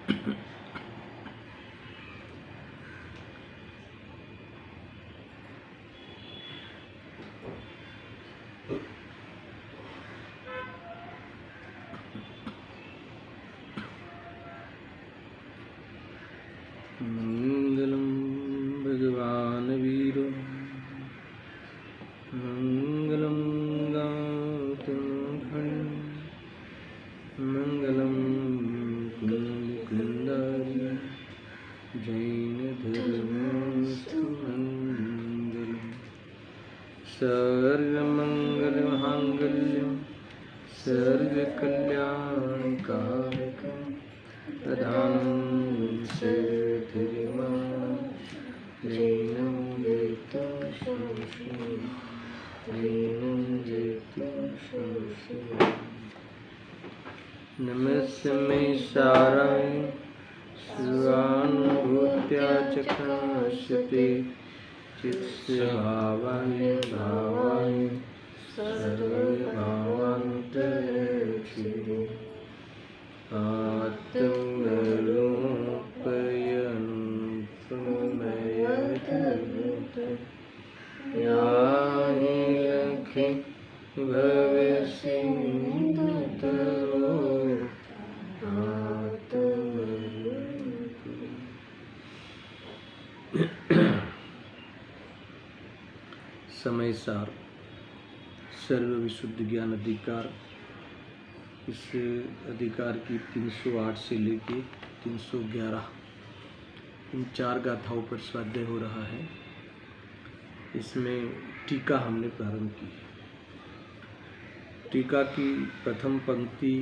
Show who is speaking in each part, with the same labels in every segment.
Speaker 1: मंगलम भगवान वीरो मंगलम गौतम मंगलम कुंदारी जैन धर्मस्तु मंगलम सर्वमंगल मांगल्यम सर्वकल्याणकारकं प्रधानं शरधिर्मां जैनं जयतु संशयम् नमस्मे साराय स्वानुभूत्या च काश्यते चित्स्वभावाय भावाय सर्वभावान्तरक्षिणे आत्मरूपयनुपमयधूत यानि लखे भवसिन्धुतरो समय सार सर्व विशुद्ध ज्ञान अधिकार। इस अधिकार की 308 से लेके 311 इन 4 गाथाओं पर स्वाध्याय हो रहा है। इसमें टीका हमने प्रारंभ की। टीका की प्रथम पंक्ति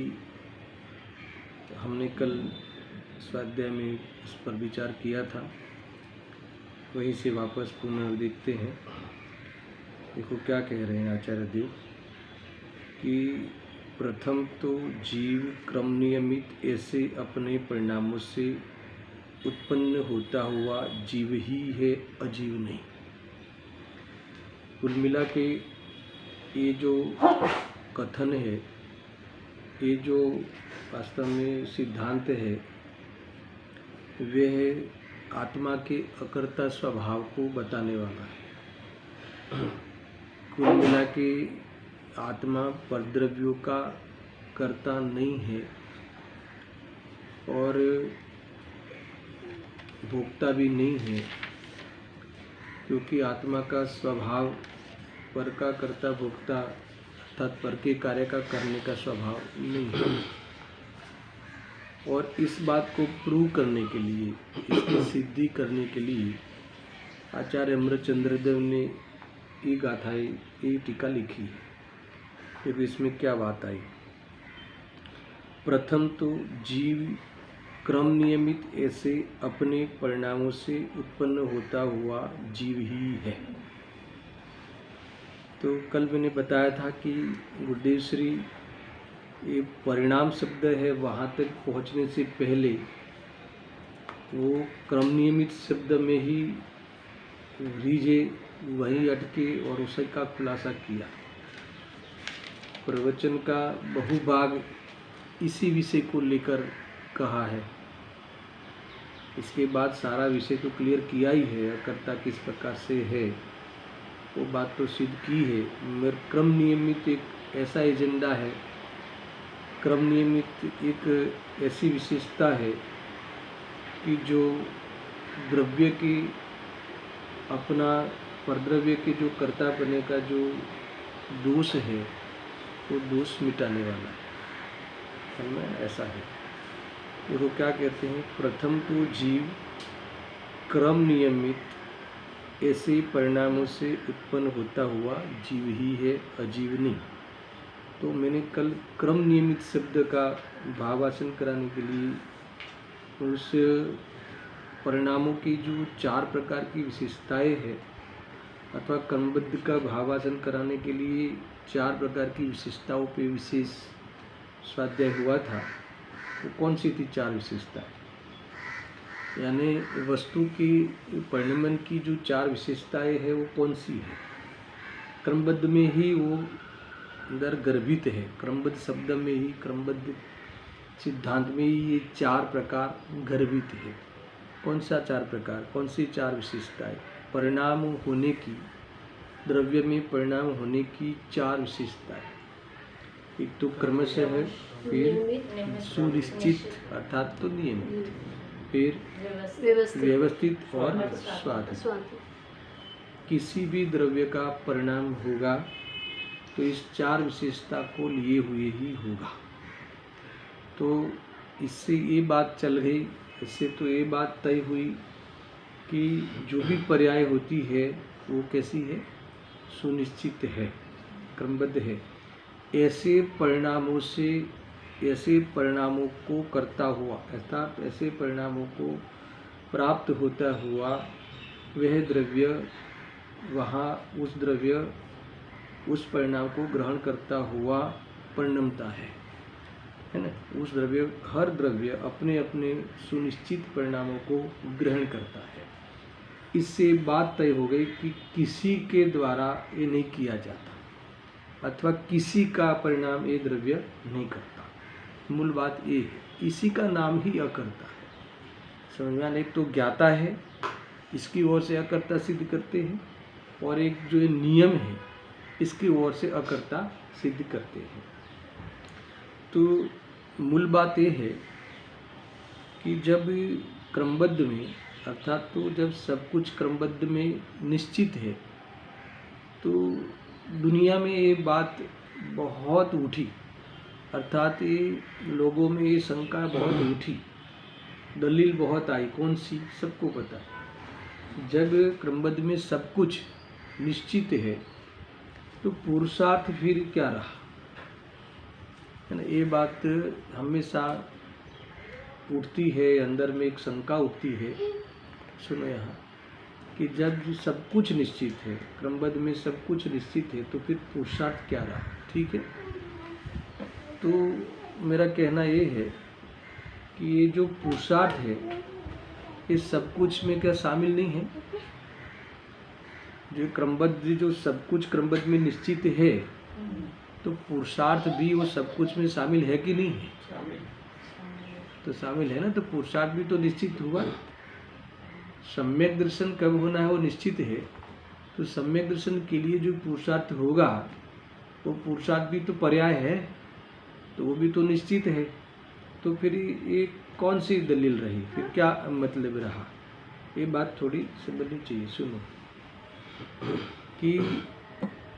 Speaker 1: हमने कल स्वाध्याय में इस पर विचार किया था, वहीं से वापस पुनः देखते हैं। देखो क्या कह रहे हैं आचार्य देव कि प्रथम तो जीव क्रम नियमित ऐसे अपने परिणामों से उत्पन्न होता हुआ जीव ही है, अजीव नहीं। कुल मिला के ये जो कथन है, ये जो वास्तव में सिद्धांत है, वह आत्मा के अकर्ता स्वभाव को बताने वाला है। कुल मिला के आत्मा परद्रव्यों का कर्ता नहीं है और भोक्ता भी नहीं है, क्योंकि आत्मा का स्वभाव पर का कर्ता भोक्ता अर्थात पर के कार्य का करने का स्वभाव नहीं है। और इस बात को प्रूव करने के लिए, इसकी सिद्धि करने के लिए आचार्य अमृतचंद्रदेव ने ये गाथाएं, ये टीका लिखी है। फिर इसमें क्या बात आई? प्रथम तो जीव क्रम नियमित ऐसे अपने परिणामों से उत्पन्न होता हुआ जीव ही है। तो कल मैंने बताया था कि गुरुदेव श्री ये परिणाम शब्द है, वहाँ तक पहुँचने से पहले वो क्रम नियमित शब्द में ही रीझे वहीं अटके और उसी का खुलासा किया। प्रवचन का बहुभाग इसी विषय को लेकर कहा है। इसके बाद सारा विषय तो क्लियर किया ही है, कर्ता किस प्रकार से है वो बात तो सिद्ध की है। मगर क्रम नियमित एक ऐसा एजेंडा है, क्रम नियमित एक ऐसी विशेषता है कि जो द्रव्य के अपना परद्रव्य के जो कर्ता बने का जो दोष है वो दोष मिटाने वाला है। ऐसा है। देखो क्या कहते हैं, प्रथम तो जीव क्रम नियमित ऐसे परिणामों से उत्पन्न होता हुआ जीव ही है, अजीव नहीं। तो मैंने कल क्रम नियमित शब्द का भावासन कराने के लिए उस परिणामों की जो 4 प्रकार की विशेषताएं हैं, अथवा क्रमबद्ध का भावासन कराने के लिए 4 प्रकार की विशेषताओं पे विशेष स्वाध्याय हुआ था। वो कौन सी थी 4 विशेषताएं? यानी वस्तु की परिणमन की जो 4 विशेषताएं है वो कौन सी है? क्रमबद्ध में ही वो अंदर गर्भित है, क्रमबद्ध शब्द में ही क्रमबद्ध सिद्धांत में ये 4 प्रकार गर्भित है। कौन सा 4 प्रकार, कौन सी 4 विशेषताएं? परिणाम होने की, द्रव्य में परिणाम होने की 4 विशेषताएं। एक तो क्रमशः है, फिर सुनिश्चित अर्थात तो नियमित, फिर व्यवस्थित और स्वाद। किसी भी द्रव्य का परिणाम होगा तो इस 4 विशेषता को लिए हुए ही होगा। तो इससे ये बात चल गई, इससे तो ये बात तय हुई कि जो भी पर्याय होती है वो कैसी है, सुनिश्चित है, क्रमबद्ध है। ऐसे परिणामों से, ऐसे परिणामों को करता हुआ, अर्थात ऐसे परिणामों को प्राप्त होता हुआ वह द्रव्य, वहाँ उस द्रव्य उस परिणाम को ग्रहण करता हुआ परिणमता है ना। उस द्रव्य, हर द्रव्य अपने अपने सुनिश्चित परिणामों को ग्रहण करता है। इससे बात तय हो गई कि किसी के द्वारा ये नहीं किया जाता, अथवा किसी का परिणाम ये द्रव्य नहीं करता। मूल बात ये है, इसी का नाम ही अकर्ता है। समझ में आना? एक तो ज्ञाता है, इसकी ओर से अकर्ता सिद्ध करते हैं, और एक जो नियम है इसकी ओर से अकर्ता सिद्ध करते हैं। तो मूल बात ये है कि जब क्रमबद्ध में, अर्थात तो जब सब कुछ क्रमबद्ध में निश्चित है, तो दुनिया में ये बात बहुत उठी, अर्थात ये लोगों में ये शंका बहुत उठी, दलील बहुत आई। कौन सी? सबको पता है। जब क्रमबद्ध में सब कुछ निश्चित है तो पुरुषार्थ फिर क्या रहा, है ना। ये बात हमेशा उठती है, अंदर में एक शंका उठती है। सुनो यहाँ कि जब सब कुछ निश्चित है, क्रमबद्ध में सब कुछ निश्चित है, तो फिर पुरुषार्थ क्या रहा? ठीक है, तो मेरा कहना ये है कि ये जो पुरुषार्थ है ये सब कुछ में क्या शामिल नहीं है? जो क्रमबद्ध, जो सब कुछ क्रमबद्ध में निश्चित है, तो पुरुषार्थ भी वो सब कुछ में शामिल है कि नहीं है? तो शामिल है ना। तो पुरुषार्थ भी तो निश्चित हुआ। सम्यक दर्शन कब होना है वो निश्चित है, तो सम्यक दर्शन के लिए जो पुरुषार्थ होगा वो पुरुषार्थ भी तो पर्याय है, तो वो भी तो निश्चित है। तो फिर ये कौन सी दलील रही, फिर क्या मतलब रहा? ये बात थोड़ी समझनी चाहिए। सुनो कि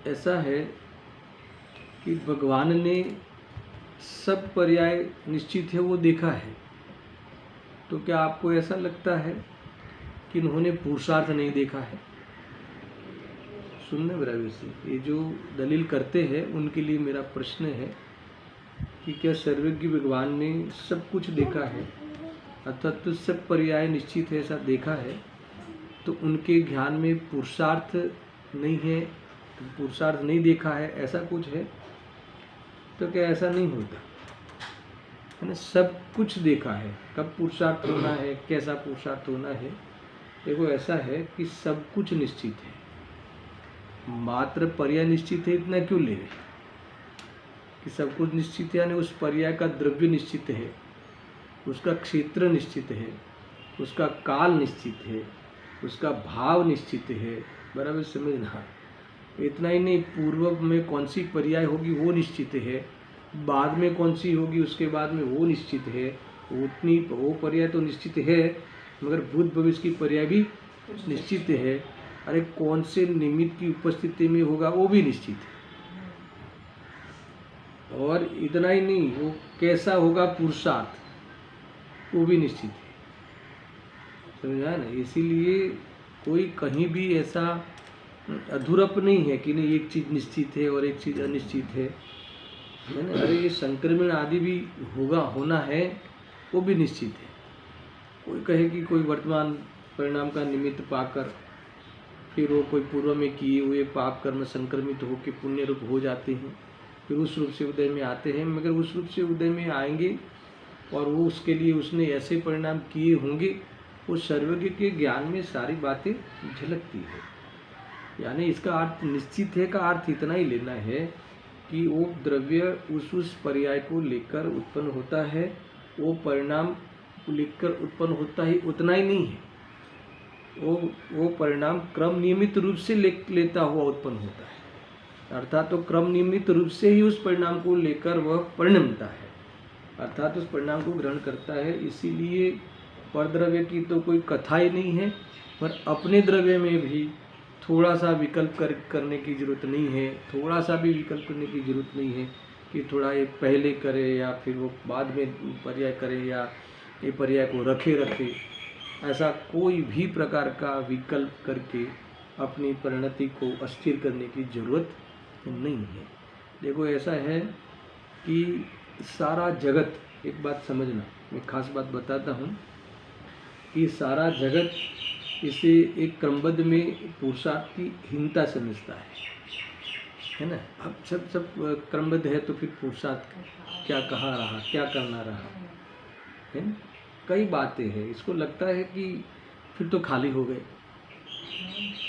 Speaker 1: ऐसा है कि भगवान ने सब पर्याय निश्चित है वो देखा है, तो क्या आपको ऐसा लगता है कि इन्होंने पुरुषार्थ नहीं देखा है? सुनने बराबर से ये जो दलील करते हैं उनके लिए मेरा प्रश्न है कि क्या सर्वज्ञ भगवान ने सब कुछ देखा है, अर्थात तो सब पर्याय निश्चित है ऐसा देखा है, तो उनके ज्ञान में पुरुषार्थ नहीं है, पुरुषार्थ नहीं देखा है, ऐसा कुछ है? तो क्या ऐसा नहीं होता है ना। सब कुछ देखा है, कब पुरुषार्थ होना है, कैसा पुरुषार्थ होना है। देखो ऐसा है कि सब कुछ निश्चित है, मात्र पर्याय निश्चित है, इतना क्यों ले रहे कि सब कुछ निश्चित है, यानी उस पर्याय का द्रव्य निश्चित है, उसका क्षेत्र निश्चित है, उसका काल निश्चित है, उसका भाव निश्चित है। बराबर समझना। इतना ही नहीं, पूर्व में कौन सी पर्याय होगी वो निश्चित है, बाद में कौन सी होगी उसके बाद में वो निश्चित है। उतनी वो पर्याय तो निश्चित है, मगर भूत भविष्य की पर्याय भी निश्चित है। अरे कौन से निमित्त की उपस्थिति में होगा वो भी निश्चित है। और इतना ही नहीं, वो कैसा होगा पुरुषार्थ वो भी निश्चित है। समझा ना। इसीलिए कोई कहीं भी ऐसा अधूरप नहीं है कि नहीं एक चीज़ निश्चित है और एक चीज़ अनिश्चित है ना। अरे ये संक्रमण आदि भी होना है वो भी निश्चित है। कोई कहे कि कोई वर्तमान परिणाम का निमित्त पाकर फिर वो कोई पूर्व में किए हुए पाप कर्म संक्रमित होकर पुण्य रूप हो जाते हैं, फिर उस रूप से उदय में आते हैं, मगर उस रूप से उदय में आएंगे और वो उसके लिए उसने ऐसे परिणाम किए होंगे, वो सर्वज्ञ के ज्ञान में सारी बातें झलकती है। यानी इसका अर्थ निश्चित है का अर्थ इतना ही लेना है कि वो द्रव्य उस पर्याय को लेकर उत्पन्न होता है वो परिणाम को लेकर उत्पन्न होता ही उतना ही नहीं है, वो परिणाम क्रम नियमित रूप से लेता हुआ उत्पन्न होता है। अर्थात तो क्रम नियमित रूप से ही उस परिणाम को लेकर वह परिणमता है, अर्थात उस परिणाम को ग्रहण करता है। इसीलिए परद्रव्य की तो कोई कथा ही नहीं है, पर अपने द्रव्य में भी थोड़ा सा विकल्प करने की जरूरत नहीं है, थोड़ा सा भी विकल्प करने की जरूरत नहीं है कि थोड़ा ये पहले करे या फिर वो बाद में पर्याय करे या ये पर्याय को रखे। ऐसा कोई भी प्रकार का विकल्प करके अपनी परिणति को अस्थिर करने की जरूरत नहीं है। देखो ऐसा है कि सारा जगत, एक बात समझना, मैं खास बात बताता हूँ कि सारा जगत इसे एक क्रमबद्ध में पुरुषार्थ की हीनता समझता है ना। अब सब क्रमबद्ध है तो फिर पुरुषार्थ क्या कहाँ रहा, क्या करना रहा, है ना। कई बातें हैं, इसको लगता है कि फिर तो खाली हो गए,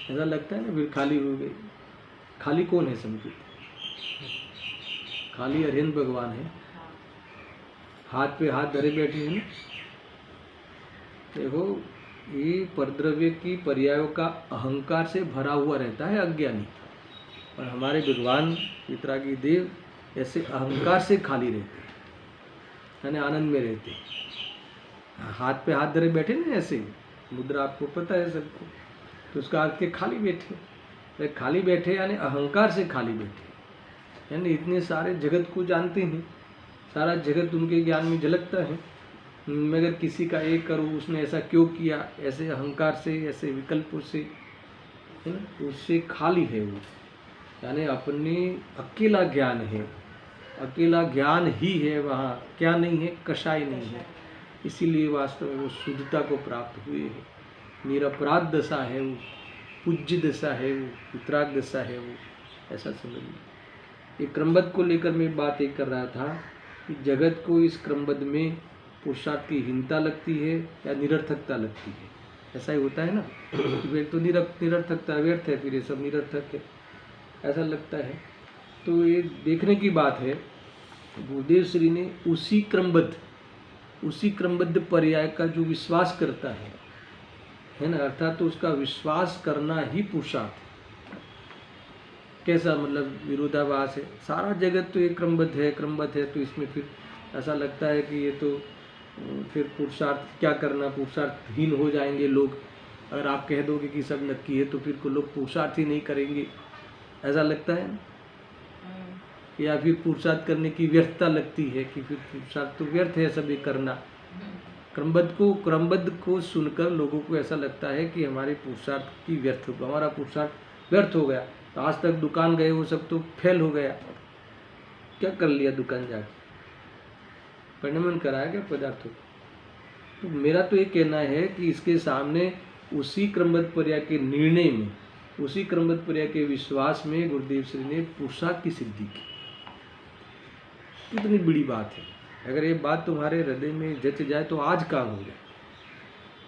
Speaker 1: ऐसा लगता है ना, फिर खाली हो गए। खाली कौन है समझो, खाली अरविंद भगवान है, हाथ पे हाथ धरे बैठे हैं ना। देखो ये परद्रव्य की पर्यायों का अहंकार से भरा हुआ रहता है अज्ञानी, और हमारे भगवान वितरागी देव ऐसे अहंकार से खाली रहते हैं, यानी आनंद में रहते हैं। हाथ पे हाथ धरे बैठे ना, ऐसे मुद्रा आपको पता है सबको, तो उसका अर्थ के खाली बैठे, खाली बैठे यानी अहंकार से खाली बैठे, यानी इतने सारे जगत को जानते हैं, सारा जगत उनके ज्ञान में झलकता है, मगर किसी का एक करो उसने ऐसा क्यों किया, ऐसे अहंकार से, ऐसे विकल्पों से, है ना, उससे खाली है वो, यानी अपने अकेला ज्ञान है, अकेला ज्ञान ही है वहाँ, क्या नहीं है, कषाय नहीं है। इसीलिए वास्तव में वो शुद्धता को प्राप्त हुए हैं, निरपराध दशा है वो, पूज्य दशा है वो, वितराग दशा है वो, ऐसा समझिए। ये क्रमबद्ध को लेकर मैं बात एक कर रहा था कि जगत को इस क्रमबद्ध में पुरुषार्थ की हीनता लगती है या निरर्थकता लगती है, ऐसा ही होता है ना। फिर तो निरर्थकता व्यर्थ है, फिर ये सब निरर्थक है, ऐसा लगता है। तो ये देखने की बात है, गुरुदेव श्री ने उसी क्रमबद्ध पर्याय का जो विश्वास करता है ना, अर्थात तो उसका विश्वास करना ही पुरुषार्थ है। कैसा मतलब विरोधाभास है, सारा जगत तो एक क्रमबद्ध है, तो इसमें फिर ऐसा लगता है कि ये तो फिर पुरुषार्थ क्या करना, पुरुषार्थहीन हो जाएंगे लोग। अगर आप कह दोगे कि सब नक्की है तो फिर को लोग पुरुषार्थ ही नहीं करेंगे, ऐसा लगता है। या फिर पुरुषार्थ करने की व्यर्थता लगती है कि फिर पुरुषार्थ तो व्यर्थ है सभी करना। क्रमबद्ध को सुनकर लोगों को ऐसा लगता है कि हमारे पुरुषार्थ की व्यर्थ हो, हमारा पुरुषार्थ व्यर्थ हो गया, तो आज तक दुकान गए वो सब तो फेल हो गया, क्या कर लिया दुकान जाके, परिणमन कराया क्या पदार्थों। तो मेरा तो ये कहना है कि इसके सामने उसी क्रमबद्ध पर्याय के निर्णय में, उसी क्रमबद्ध पर्याय के विश्वास में गुरुदेव श्री ने पुरुषार्थ की सिद्धि की। कितनी बड़ी बात है, अगर ये बात तुम्हारे हृदय में जच जाए तो आज काम हो जाए।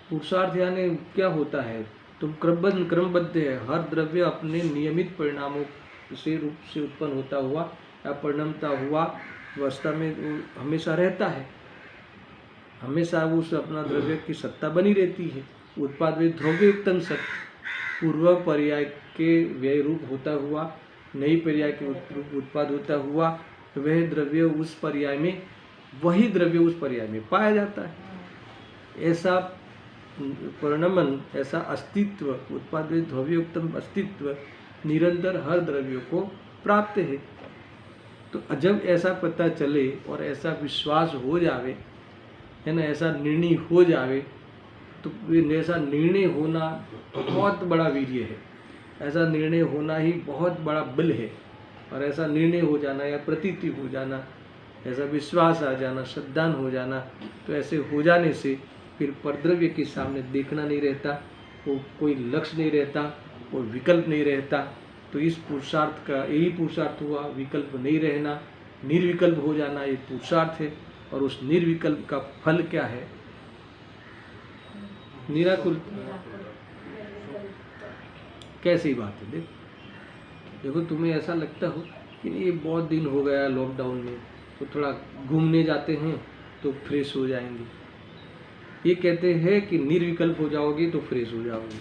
Speaker 1: पुरुषार्थ यानी क्या होता है, तुम क्रमबद्ध है, हर द्रव्य अपने नियमित परिणामों से रूप से उत्पन्न होता हुआ या परिणमता हुआ अवस्था में हमेशा रहता है, हमेशा उस अपना द्रव्य की सत्ता बनी रहती है। उत्पाद वे द्रव्ययुक्तम सत, पूर्व पर्याय के व्यय रूप होता हुआ, नई पर्याय के रूप उत्पाद होता हुआ, वह द्रव्य उस पर्याय में, वही द्रव्य उस पर्याय में पाया जाता है। ऐसा परिणमन, ऐसा अस्तित्व, उत्पाद वे द्रव्ययुक्तम अस्तित्व निरंतर हर द्रव्यों को प्राप्त है। तो जब ऐसा पता चले और ऐसा विश्वास हो जावे, है ना, ऐसा निर्णय हो जावे, तो ऐसा निर्णय होना बहुत बड़ा वीर्य है, ऐसा निर्णय होना ही बहुत बड़ा बल है। और ऐसा निर्णय हो जाना या प्रतीति हो जाना, ऐसा विश्वास आ जाना, श्रद्धान हो जाना, तो ऐसे हो जाने से फिर परद्रव्य के सामने देखना नहीं रहता, वो कोई लक्ष्य नहीं रहता, कोई विकल्प नहीं रहता। तो इस पुरुषार्थ का यही पुरुषार्थ हुआ, विकल्प नहीं रहना, निर्विकल्प हो जाना, ये पुरुषार्थ है। और उस निर्विकल्प का फल क्या है, निराकुल। कैसी बात है, देखो तुम्हें ऐसा लगता हो कि ये बहुत दिन हो गया लॉकडाउन में, तो थोड़ा घूमने जाते हैं, तो फ्रेश हो जाएंगे। ये कहते हैं कि निर्विकल्प हो जाओगे तो फ्रेश हो जाओगे।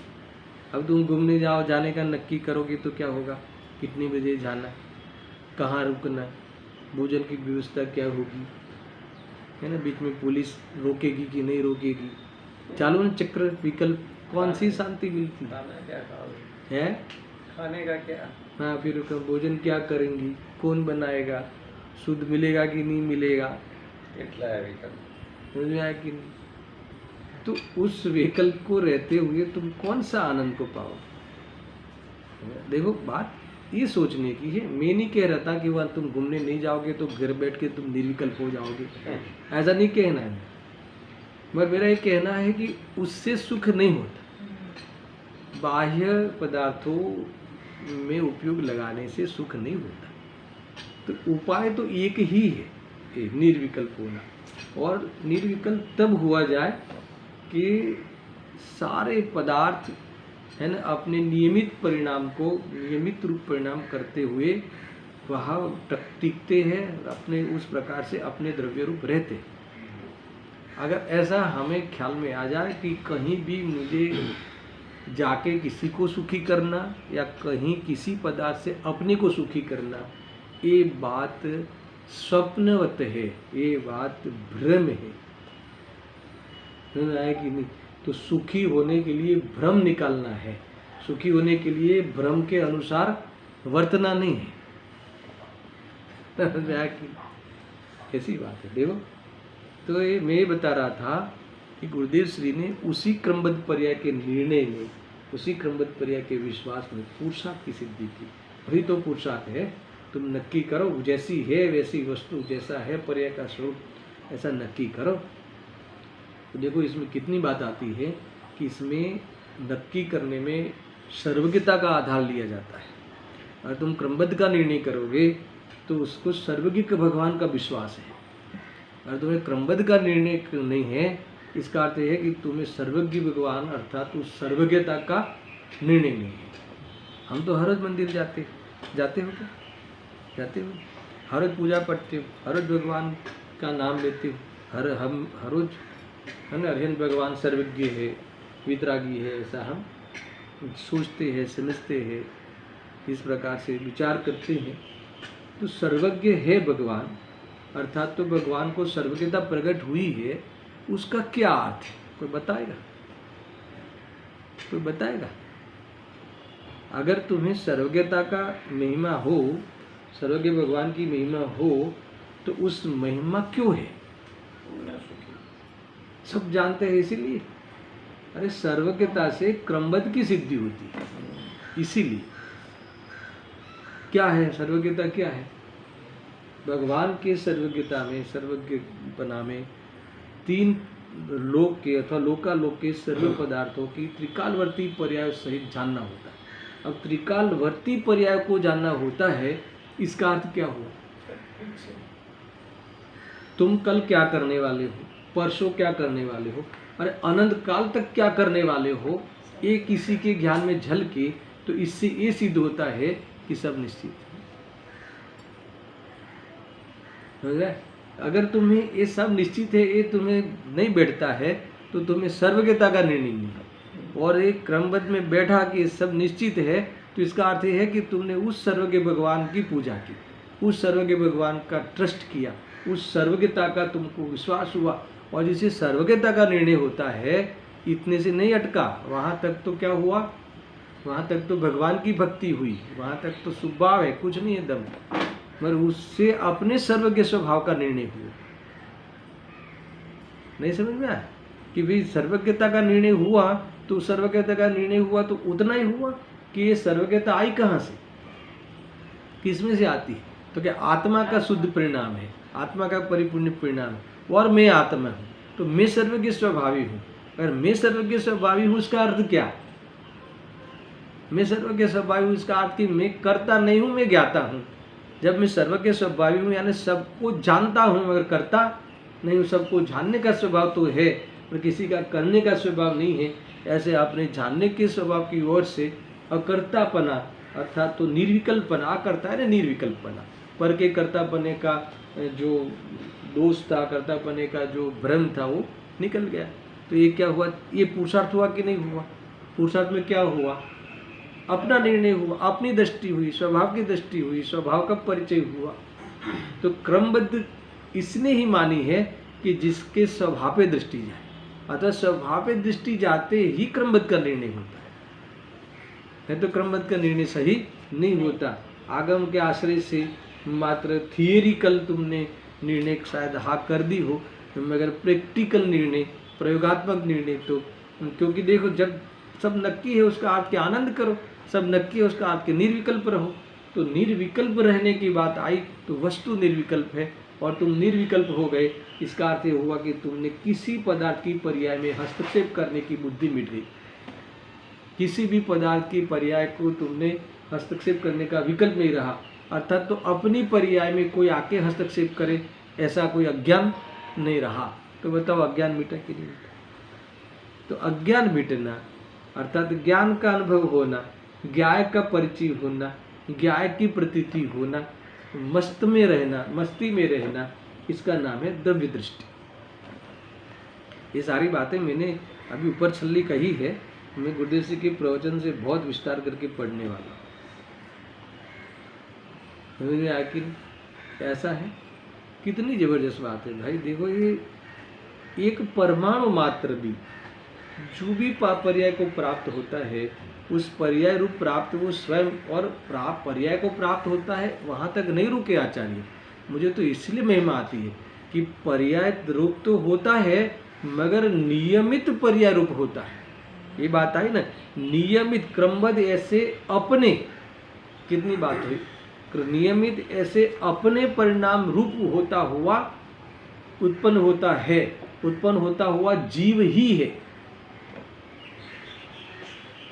Speaker 1: अब तुम घूमने जाने का नक्की करोगे तो क्या होगा, कितने बजे जाना, कहाँ रुकना, भोजन की व्यवस्था क्या होगी, है ना, बीच में पुलिस रोकेगी कि नहीं रोकेगी, चालू न चक्र विकल्प, कौन सी शांति मिलती है?
Speaker 2: खाने का क्या?
Speaker 1: हाँ, फिर भोजन क्या करेंगी, कौन बनाएगा, शुद्ध मिलेगा कि नहीं मिलेगा,
Speaker 2: कितना है विकल्प,
Speaker 1: समझ में आया कि नहीं? तो उस विकल्प को रहते हुए तुम कौन सा आनंद को पाओ? देखो, बात ये सोचने की है। मैं नहीं कह रहा था कि वह तुम घूमने नहीं जाओगे तो घर बैठ के तुम निर्विकल्प हो जाओगे, ऐसा नहीं कहना है। मगर मेरा ये कहना है कि उससे सुख नहीं होता, बाह्य पदार्थों में उपयोग लगाने से सुख नहीं होता। तो उपाय तो एक ही है, निर्विकल्प होना। और निर्विकल्प तब हुआ जाए कि सारे पदार्थ, है ना, अपने नियमित परिणाम को नियमित रूप परिणाम करते हुए वह टिकते हैं, अपने उस प्रकार से अपने द्रव्य रूप रहते हैं। अगर ऐसा हमें ख्याल में आ जाए कि कहीं भी मुझे जाके किसी को सुखी करना या कहीं किसी पदार्थ से अपने को सुखी करना, ये बात स्वप्नवत है, ये बात भ्रम है कि नहीं? तो सुखी होने के लिए भ्रम निकालना है, सुखी होने के लिए भ्रम के अनुसार वर्तना नहीं है। कैसी बात है, देखो। तो ये मैं बता रहा था कि गुरुदेव श्री ने उसी क्रमबद्ध पर्याय के निर्णय में, उसी क्रमबद्ध पर्याय के विश्वास में पुरुषार्थ की सिद्धि की। वही तो पुरुषार्थ है। तुम नक्की करो, जैसी है वैसी वस्तु, जैसा है पर्याय का स्वरूप, ऐसा नक्की करो। तो देखो, इसमें कितनी बात आती है कि इसमें नक्की करने में सर्वज्ञता का आधार लिया जाता है। अगर तुम क्रमबद्ध का निर्णय करोगे तो उसको सर्वज्ञ भगवान का विश्वास है। अगर तुम्हें क्रमबद्ध का निर्णय नहीं है, इसका अर्थ है कि तुम्हें सर्वज्ञ भगवान अर्थात उस सर्वज्ञता का निर्णय नहीं है। हम तो हर रोज मंदिर जाते हो क्या? जाते हो, हर रोज पूजा पढ़ते हो, हर रोज भगवान का नाम लेते हो, हर रोज, है ना, हरिहर भगवान सर्वज्ञ है, वितरागी है, ऐसा हम सोचते हैं, समझते हैं, इस प्रकार से विचार करते हैं। तो सर्वज्ञ है भगवान, अर्थात तो भगवान को सर्वज्ञता प्रकट हुई है, उसका क्या अर्थ है? कोई बताएगा? कोई बताएगा? अगर तुम्हें सर्वज्ञता का महिमा हो, सर्वज्ञ भगवान की महिमा हो, तो उस महिमा क्यों है? सब जानते हैं इसीलिए। अरे सर्वज्ञता से क्रमबद्ध की सिद्धि होती है, इसीलिए। क्या है सर्वज्ञता? क्या है? भगवान के सर्वज्ञता में, सर्वज्ञपना में, तीन लोक के अथवा लोकालोक के सर्व पदार्थों की त्रिकालवर्ती पर्याय सहित जानना होता है। अब त्रिकालवर्ती पर्याय को जानना होता है, इसका अर्थ क्या हुआ? तुम कल क्या करने वाले हो, परसों क्या करने वाले हो, अरे अनंत काल तक क्या करने वाले हो, ये किसी के ज्ञान में झलके, तो इससे ये सिद्ध होता है कि सब निश्चित है। अगर तुम्हें ये सब निश्चित है, ये तुम्हें नहीं बैठता है, तो तुम्हें सर्वज्ञता का निर्णय नहीं है। और एक क्रमबद्ध में बैठा कि सब निश्चित है, तो इसका अर्थ है कि तुमने उस सर्वज्ञ भगवान की पूजा की, उस सर्वज्ञ भगवान का ट्रस्ट किया, उस सर्वज्ञता का तुमको विश्वास हुआ। और जिसे सर्वज्ञता का निर्णय होता है, इतने से नहीं अटका, वहाँ तक तो क्या हुआ? वहाँ तक तो भगवान की भक्ति हुई, वहाँ तक तो स्वभाव है, कुछ नहीं है दम, मगर उससे अपने सर्वज्ञ स्वभाव का निर्णय हुआ। नहीं समझ में आया कि भाई सर्वज्ञता का निर्णय हुआ, तो सर्वज्ञता का निर्णय हुआ तो उतना ही हुआ कि ये सर्वज्ञता आई कहाँ से, किसमें से आती है? तो क्या आत्मा का शुद्ध परिणाम है, आत्मा का परिपूर्ण परिणाम है। और मैं आत्मा हूँ, तो मैं सर्वज्ञ स्वभावी हूँ। अगर मैं सर्वज्ञ स्वभावी हूँ, इसका अर्थ क्या? मैं सर्वज्ञ स्वभावी हूँ, इसका अर्थ कि मैं करता नहीं हूँ, मैं ज्ञाता हूँ। जब मैं सर्वज्ञ स्वभावी हूँ, यानी सबको जानता हूँ, मगर करता नहीं हूँ। सबको जानने का स्वभाव तो है, पर किसी का करने का स्वभाव नहीं है। ऐसे अपने जानने के स्वभाव की ओर से अकर्तापना, अर्थात तो निर्विकल्पना, करता है ना, निर्विकल्पना, पर के कर्तापने का जो दोष था, कर्तापने का जो भ्रम था वो निकल गया। तो ये क्या हुआ, ये पुरुषार्थ हुआ कि नहीं हुआ? पुरुषार्थ में क्या हुआ? अपना निर्णय हुआ, अपनी दृष्टि हुई, स्वभाव की दृष्टि हुई, स्वभाव का परिचय हुआ। तो क्रमबद्ध इसने ही मानी है कि जिसके स्वभाव पे दृष्टि जाए, अतः स्वभाव पे दृष्टि जाते ही क्रमबद्ध का निर्णय होता है, तो क्रमबद्ध का निर्णय सही नहीं होता। आगम के आश्रय से मात्र थियरिकल तुमने निर्णय शायद हाँ कर दी हो, मगर प्रैक्टिकल निर्णय, प्रयोगात्मक निर्णय तो, क्योंकि देखो जब सब नक्की है उसका अर्थ के आनंद करो, सब नक्की है उसका अर्थ के निर्विकल्प रहो। तो निर्विकल्प रहने की बात आई तो वस्तु निर्विकल्प है और तुम निर्विकल्प हो गए, इसका अर्थ ये हुआ कि तुमने किसी पदार्थ की पर्याय में हस्तक्षेप करने की बुद्धि मिट गई। किसी भी पदार्थ की पर्याय को तुमने हस्तक्षेप करने का विकल्प नहीं रहा, अर्थात तो अपनी पर्याय में कोई आके हस्तक्षेप करे ऐसा कोई अज्ञान नहीं रहा। तो बताओ अज्ञान मिटा कि नहीं मिटा? तो अज्ञान मिटना अर्थात ज्ञान का अनुभव होना, ज्ञाय का परिचय होना, ज्ञाय की प्रतीति होना, मस्त में रहना, मस्ती में रहना, इसका नाम है द्रव्य दृष्टि। ये सारी बातें मैंने अभी ऊपर छल्ली कही है, मैं गुरुदेव जी के प्रवचन से बहुत विस्तार करके पढ़ने वाला हूँ। आखिर ऐसा है, कितनी जबरदस्त बात है भाई। देखो ये एक परमाणु मात्र भी जो भी पर्याय को प्राप्त होता है, उस पर्याय रूप प्राप्त वो स्वयं और प्राप्त पर्याय को प्राप्त होता है, वहाँ तक नहीं रुके आचार्य। मुझे तो इसलिए महिमा आती है कि पर्याय रूप तो होता है मगर नियमित पर्याय रूप होता है। ये बात आई ना, नियमित क्रमबद्ध ऐसे अपने, कितनी बात हुई, नियमित ऐसे अपने परिणाम रूप होता हुआ उत्पन्न होता है, उत्पन्न होता हुआ जीव ही है।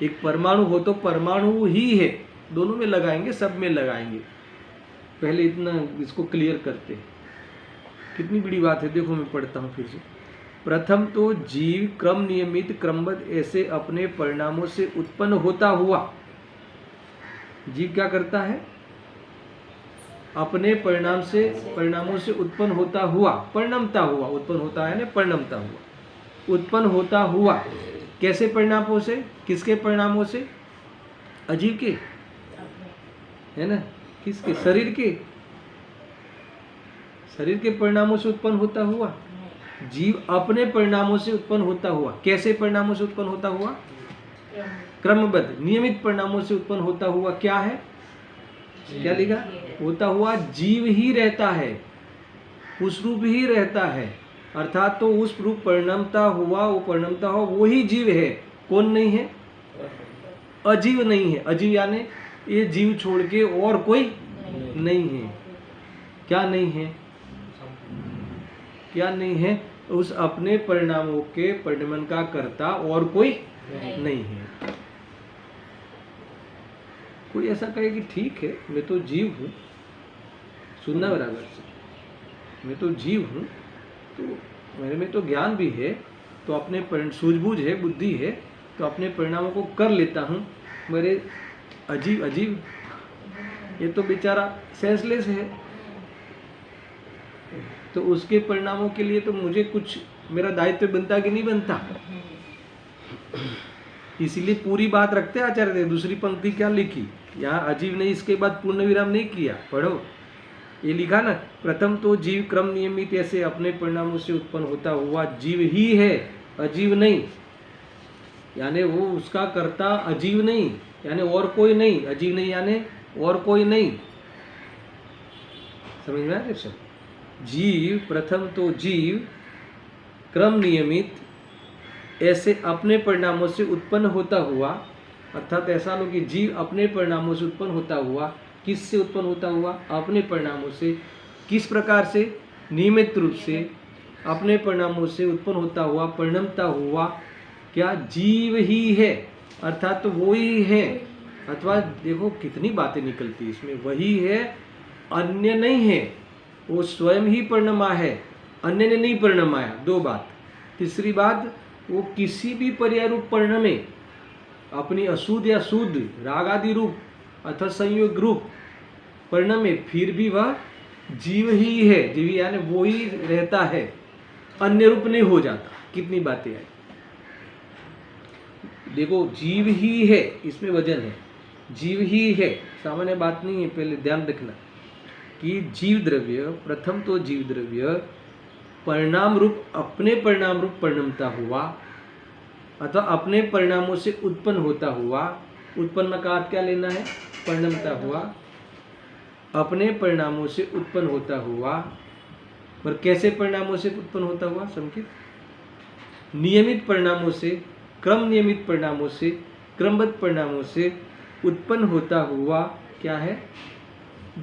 Speaker 1: एक परमाणु हो तो परमाणु ही है, दोनों में लगाएंगे, सब में लगाएंगे। पहले इतना इसको क्लियर करते हैं, कितनी बड़ी बात है। देखो मैं पढ़ता हूँ फिर से। प्रथम तो जीव क्रम नियमित क्रमबद्ध ऐसे अपने परिणामों से उत्पन्न होता हुआ, जीव क्या करता है? अपने परिणामों से उत्पन्न होता हुआ, परिणमता हुआ, उत्पन्न होता है ना, परिणमता हुआ, उत्पन्न होता हुआ। कैसे परिणामों से? किसके परिणामों से? अजीव के, है ना, किसके? शरीर के, शरीर के परिणामों से उत्पन्न होता हुआ। जीव अपने परिणामों से उत्पन्न होता हुआ। कैसे परिणामों से उत्पन्न होता हुआ? क्रमबद्ध नियमित परिणामों से उत्पन्न होता हुआ। क्या है, क्या लिखा? होता हुआ जीव ही रहता है, उस रूप ही रहता है, अर्थात तो उस रूप परिणमता हुआ, वो परिणमता हुआ वो ही जीव है। कौन नहीं है? अजीव नहीं है। अजीव यानी ये जीव छोड़ के और कोई नहीं है। क्या नहीं है? क्या नहीं है? उस अपने परिणामों के परिणमन का कर्ता और कोई नहीं है। कोई ऐसा कहे कि ठीक है मैं तो जीव हूँ, सुनना बराबर से, मैं तो जीव हूँ, तो मेरे में तो ज्ञान भी है, तो अपने सूझबूझ है, बुद्धि है, तो अपने परिणामों को कर लेता हूँ। मेरे अजीब अजीब, ये तो बेचारा सेंसलेस है, तो उसके परिणामों के लिए तो मुझे कुछ मेरा दायित्व बनता कि नहीं बनता? इसीलिए पूरी बात रखते आचार्य ने। दूसरी पंक्ति क्या लिखी यहाँ? अजीव नहीं, इसके बाद पूर्ण विराम नहीं किया। पढ़ो, ये लिखा ना, प्रथम तो जीव क्रम नियमित ऐसे अपने परिणामों से उत्पन्न होता हुआ जीव ही है, अजीव नहीं। यानी वो उसका कर्ता अजीव नहीं, यानी और कोई नहीं। अजीव नहीं यानी और कोई नहीं। समझ में आया? सब जीव, प्रथम तो जीव क्रम नियमित ऐसे अपने परिणामों से उत्पन्न होता हुआ, अर्थात ऐसा लो कि जीव अपने परिणामों से उत्पन्न होता हुआ। किससे उत्पन्न होता हुआ? अपने परिणामों से। किस प्रकार से? नियमित रूप से अपने परिणामों से उत्पन्न होता हुआ, परिणमता हुआ। क्या? जीव ही है, अर्थात तो वो ही है। अथवा देखो कितनी बातें निकलती है इसमें, वही है, अन्य नहीं है। वो स्वयं ही परिणमा है, अन्य ने नहीं परिणमाया। दो बात। तीसरी बात, वो किसी भी पर्याय रूप परिणमे, अपनी अशुद्ध या शुद्ध राग आदि रूप अथवा संयोग रूप परिणमे, फिर भी वह जीव ही है, जीव यानी वो ही रहता है, अन्य रूप नहीं हो जाता। कितनी बातें आई। देखो जीव ही है, इसमें वजन है, जीव ही है, सामान्य बात नहीं है। पहले ध्यान रखना कि जीव द्रव्य, प्रथम तो जीव द्रव्य परिणाम रूप, अपने परिणाम रूप परिणमता हुआ अथवा अपने परिणामों से उत्पन्न होता हुआ, उत्पन्न का अर्थ क्या लेना है, परिणमता हुआ, अपने परिणामों से उत्पन्न होता हुआ। पर कैसे परिणामों से उत्पन्न होता हुआ, समझिए, नियमित परिणामों से, क्रम नियमित परिणामों से, क्रमबद्ध परिणामों से उत्पन्न होता हुआ क्या है,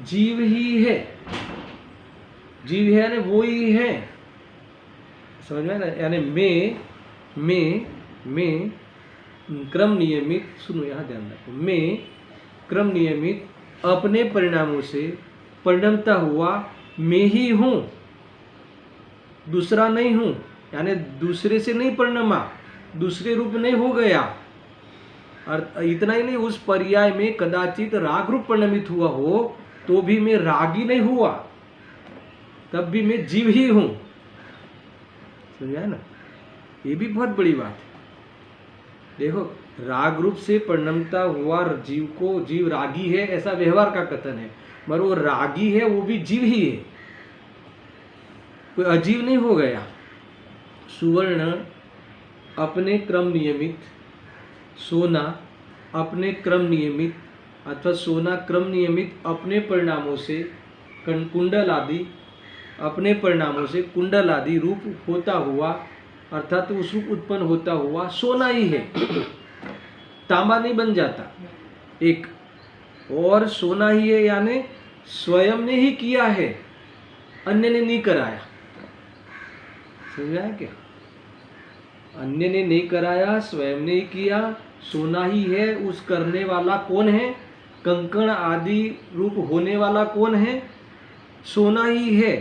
Speaker 1: जीव ही है। जीव है यानी वो ही है, समझ में ना। यानी मैं क्रम नियमित, सुनो यहाँ ध्यान रखो, मैं क्रम नियमित अपने परिणामों से परिणमता हुआ मैं ही हूँ, दूसरा नहीं हूँ। यानी दूसरे से नहीं परिणमा, दूसरे रूप नहीं हो गया। और इतना ही नहीं, उस पर्याय में कदाचित राग रूप परिणमित हुआ हो तो भी मैं रागी नहीं हुआ, तब भी मैं जीव ही हूं। समझा ना, ये भी बहुत बड़ी बात है। देखो, राग रूप से परिणमता हुआ जीव को जीव रागी है ऐसा व्यवहार का कथन है, मगर वो रागी है वो भी जीव ही है, कोई अजीव नहीं हो गया। सुवर्ण अपने क्रम नियमित, सोना अपने क्रम नियमित अथवा सोना क्रम नियमित अपने परिणामों से, कुंडल आदि अपने परिणामों से कुंडल आदि रूप होता हुआ, अर्थात उस रूप उत्पन्न होता हुआ सोना ही है, तांबा नहीं बन जाता एक, और सोना ही है यानी स्वयं ने ही किया है, अन्य ने नहीं कराया। समझा है क्या, अन्य ने नहीं कराया, स्वयं ने ही किया, सोना ही है। उस करने वाला कौन है, कंकण आदि रूप होने वाला कौन है, सोना ही है,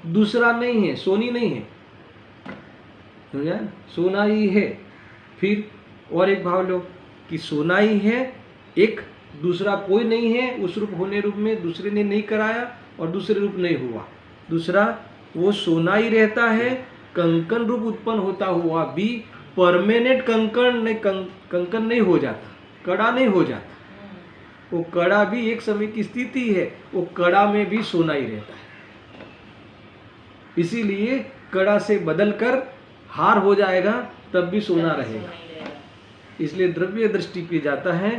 Speaker 1: दूसरा नहीं है, सोनी नहीं है। समझा, सोना ही है। फिर और एक भाव लो कि सोना ही है एक, दूसरा कोई नहीं है उस रूप होने रूप में, दूसरे ने नहीं कराया और दूसरे रूप नहीं हुआ, दूसरा वो सोना ही रहता है। कंकण रूप उत्पन्न होता हुआ भी परमानेंट कंकण नहीं हो जाता, कड़ा नहीं हो जाता, वो कड़ा भी एक समय की स्थिति है, वो कड़ा में भी सोना ही रहता है। इसीलिए कड़ा से बदलकर हार हो जाएगा तब भी सोना रहेगा। इसलिए द्रव्य दृष्टि पे जाता है,